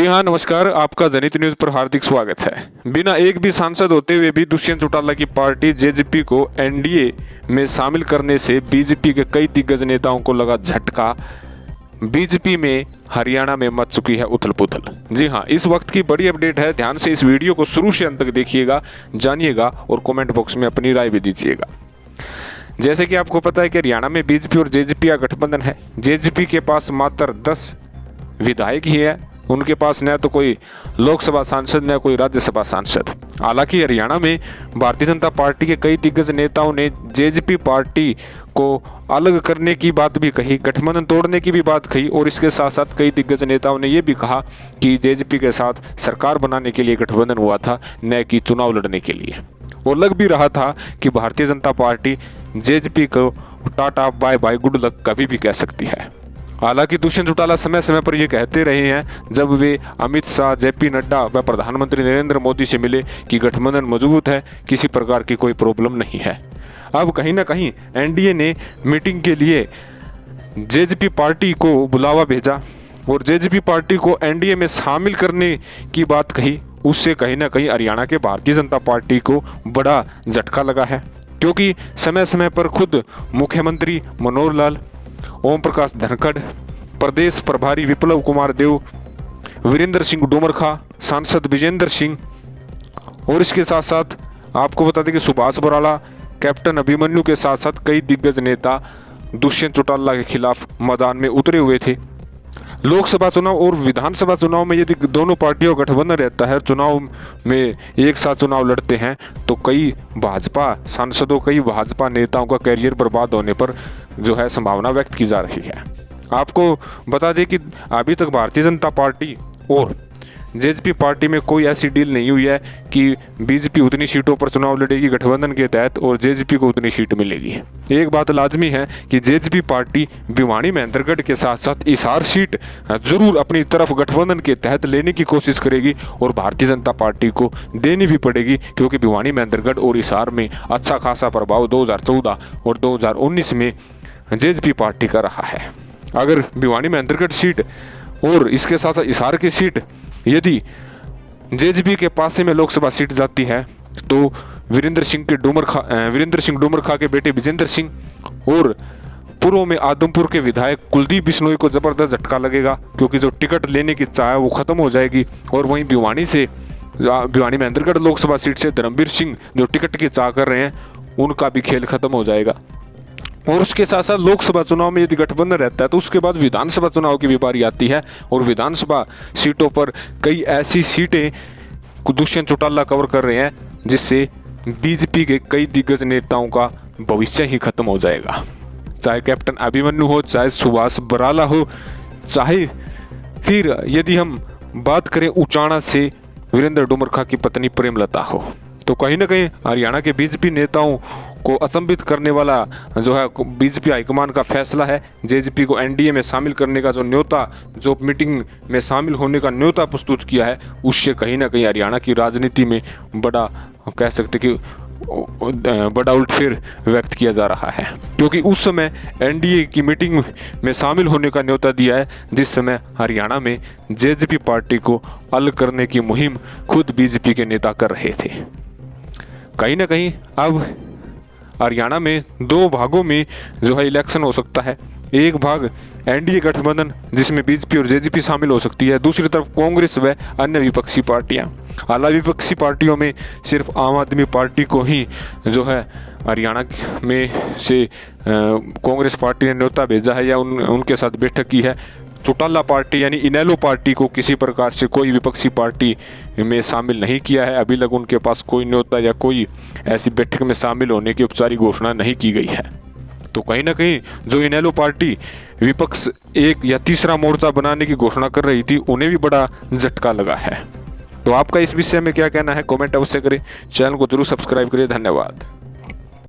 हाँ, नमस्कार। आपका जनित न्यूज पर हार्दिक स्वागत है। बिना एक भी सांसद होते हुए भी दुष्यंत चौटाला की पार्टी जेजेपी को एनडीए में शामिल करने से बीजेपी के कई दिग्गज नेताओं को लगा झटका। बीजेपी में हरियाणा में मच चुकी है उथल पुथल। जी हाँ, इस वक्त की बड़ी अपडेट है। ध्यान से इस वीडियो को शुरू से अंत तक देखिएगा, जानिएगा और कमेंट बॉक्स में अपनी राय भी दीजिएगा। जैसे कि आपको पता है कि हरियाणा में बीजेपी और जेजेपी का गठबंधन है। जेजेपी के पास मात्र 10 विधायक ही है। उनके पास न तो कोई लोकसभा सांसद न कोई राज्यसभा सांसद। हालांकि हरियाणा में भारतीय जनता पार्टी के कई दिग्गज नेताओं ने जेजेपी पार्टी को अलग करने की बात भी कही, गठबंधन तोड़ने की भी बात कही और इसके साथ साथ कई दिग्गज नेताओं ने यह भी कहा कि जेजेपी के साथ सरकार बनाने के लिए गठबंधन हुआ था, न कि चुनाव लड़ने के लिए। और लग भी रहा था कि भारतीय जनता पार्टी जेजेपी को tata bye bye good luck कभी भी कह सकती है। हालांकि दुष्यंत चौटाला समय समय पर ये कहते रहे हैं, जब वे अमित शाह, जेपी नड्डा व प्रधानमंत्री नरेंद्र मोदी से मिले, कि गठबंधन मजबूत है, किसी प्रकार की कोई प्रॉब्लम नहीं है। अब कहीं ना कहीं एनडीए ने मीटिंग के लिए जेजेपी पार्टी को बुलावा भेजा और जेजेपी पार्टी को एनडीए में शामिल करने की बात कही। उससे कहीं ना कहीं हरियाणा के भारतीय जनता पार्टी को बड़ा झटका लगा है, क्योंकि समय समय पर खुद मुख्यमंत्री मनोहर लाल, ओम प्रकाश धनखड़, प्रदेश प्रभारी विप्लव कुमार देव, वीरेंद्र सिंह डोमरखा, सांसद विजेंद्र सिंह और इसके साथ साथ आपको बता दें कि सुभाष बराला, कैप्टन अभिमन्यु के साथ साथ कई दिग्गज नेता दुष्यंत चौटाला के खिलाफ मैदान में उतरे हुए थे। लोकसभा चुनाव और विधानसभा चुनाव में यदि दोनों पार्टियों का गठबंधन रहता है, चुनाव में एक साथ चुनाव लड़ते हैं, तो कई भाजपा सांसदों, कई भाजपा नेताओं का करियर बर्बाद होने पर जो है संभावना व्यक्त की जा रही है। आपको बता दें कि अभी तक भारतीय जनता पार्टी और जेजेपी पार्टी में कोई ऐसी डील नहीं हुई है कि बीजेपी उतनी सीटों पर चुनाव लड़ेगी गठबंधन के तहत और जेजेपी को उतनी सीट मिलेगी। एक बात लाजमी है कि जेजेपी पार्टी भिवानी महेंद्रगढ़ के साथ साथ हिसार सीट जरूर अपनी तरफ गठबंधन के तहत लेने की कोशिश करेगी और भारतीय जनता पार्टी को देनी भी पड़ेगी, क्योंकि भिवानी महेंद्रगढ़ और हिसार में अच्छा खासा प्रभाव 2014 और 2019 में जेजेपी पार्टी का रहा है। अगर भिवानी महेंद्रगढ़ सीट और इसके साथ हिसार की सीट यदि जेजेपी के पासे में लोकसभा सीट जाती है, तो वीरेंद्र सिंह डोमरखा के बेटे विजेंद्र सिंह और पूर्व में आदमपुर के विधायक कुलदीप बिश्नोई को जबरदस्त झटका लगेगा, क्योंकि जो टिकट लेने की चाह है वो खत्म हो जाएगी। और वहीं भिवानी महेंद्रगढ़ लोकसभा सीट से धर्मवीर सिंह जो टिकट की चाह कर रहे हैं, उनका भी खेल खत्म हो जाएगा। और उसके साथ साथ लोकसभा चुनाव में यदि गठबंधन रहता है, तो उसके बाद विधानसभा चुनाव की भी बारी आती है और विधानसभा सीटों पर कई ऐसी सीटें दुष्यंत चौटाला कवर कर रहे हैं, जिससे बीजेपी के कई दिग्गज नेताओं का भविष्य ही खत्म हो जाएगा। चाहे कैप्टन अभिमन्यु हो, चाहे सुभाष बराला हो, चाहे फिर यदि हम बात करें उचाना से वीरेंद्र डोमरखा की पत्नी प्रेमलता हो, तो कहीं ना कहीं हरियाणा के बीजेपी नेताओं को अचंभित करने वाला जो है बीजेपी हाईकमान का फैसला है। जेजेपी को एनडीए में शामिल करने का जो न्योता, जो मीटिंग में शामिल होने का न्योता प्रस्तुत किया है, उससे कहीं ना कहीं हरियाणा की राजनीति में बड़ा, कह सकते कि बड़ा उलटफेर व्यक्त किया जा रहा है, क्योंकि उस समय एनडीए की मीटिंग में शामिल होने का न्योता दिया है, जिस समय हरियाणा में जेजेपी पार्टी को अलग करने की मुहिम खुद बीजेपी के नेता कर रहे थे। कहीं ना कहीं अब हरियाणा में दो भागों में जो है इलेक्शन हो सकता है। एक भाग एनडीए गठबंधन, जिसमें बीजेपी और जेजेपी शामिल हो सकती है, दूसरी तरफ कांग्रेस व अन्य विपक्षी पार्टियां। हालांकि विपक्षी पार्टियों में सिर्फ आम आदमी पार्टी को ही जो है हरियाणा में से कांग्रेस पार्टी ने न्योता भेजा है या उनके साथ बैठक की है। चौटाला पार्टी यानी इनेलो पार्टी को किसी प्रकार से कोई विपक्षी पार्टी में शामिल नहीं किया है। अभी तक उनके पास कोई न्योता या कोई ऐसी बैठक में शामिल होने की औपचारिक घोषणा नहीं की गई है। तो कहीं ना कहीं जो इनेलो पार्टी विपक्ष एक या तीसरा मोर्चा बनाने की घोषणा कर रही थी, उन्हें भी बड़ा झटका लगा है। तो आपका इस विषय में क्या कहना है, कमेंट अवश्य करें। चैनल को जरूर सब्सक्राइब करें। धन्यवाद।